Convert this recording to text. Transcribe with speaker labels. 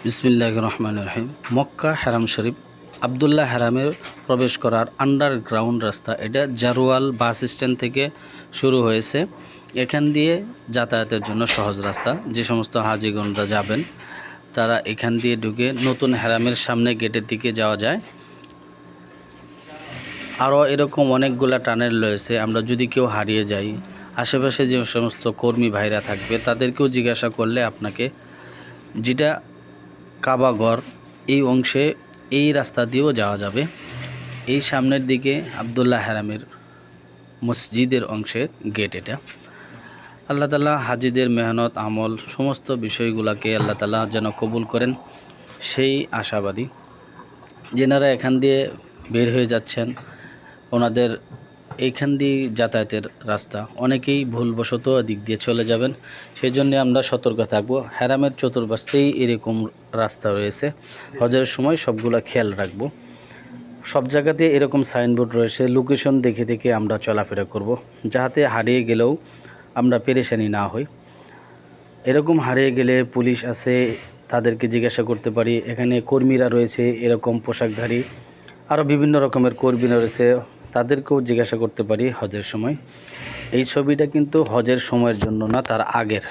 Speaker 1: বিসমিল্লাহির রহমানির রহিম। মক্কা হারাম শরীফ আবদুল্লাহ হারামের প্রবেশ করার আন্ডারগ্রাউন্ড রাস্তা, এটা জারোয়াল বাস স্ট্যান্ড থেকে শুরু হয়েছে। এখান দিয়ে যাতায়াতের জন্য সহজ রাস্তা। যে সমস্ত হাজিগণরা যাবেন তারা এখান দিয়ে ঢুকে নতুন হারামের সামনে গেটের দিকে যাওয়া যায়। আরও এরকম অনেকগুলা টানেল রয়েছে। আমরা যদি কেউ হারিয়ে যাই, আশেপাশে যে সমস্ত কর্মী ভাইরা থাকবে তাদেরকেও জিজ্ঞাসা করলে আপনাকে যেটা কাবাঘর এই অংশে এই রাস্তা দিয়েও যাওয়া যাবে। এই সামনের দিকে আবদুল্লাহ হারামের মসজিদের অংশের গেট এটা। আল্লাহ তাআলা হাজিদের মেহনত আমল সমস্ত বিষয়গুলোকে আল্লাহ তাআলা যেন কবুল করেন, সেই আশাবাদী। যেনারা এখান দিয়ে বের হয়ে যাচ্ছেন, ওনাদের এইখান দিয়ে যাতায়াতের রাস্তা অনেকেই ভুলবশত দিক দিয়ে চলে যাবেন, সেই জন্য আমরা সতর্ক থাকব। হারামের চতুর্পাশেই এরকম রাস্তা রয়েছে, হজের সময় সবগুলা খেয়াল রাখব। সব জায়গাতে এরকম সাইনবোর্ড রয়েছে, লোকেশন দেখে দেখে আমরা চলাফেরা করব, যাতে হারিয়ে গেলেও আমরা পেরেশানি না হই। এরকম হারিয়ে গেলে পুলিশ আছে, তাদেরকে জিজ্ঞাসা করতে পারি। এখানে কর্মীরা রয়েছে এরকম পোশাকধারী, আরও বিভিন্ন রকমের কর্মীরা রয়েছে, তাদেরকেও জিজ্ঞাসা করতে পারি হজের সময়। এই ছবিটা কিন্তু হজের সময়ের জন্য না, তার আগের।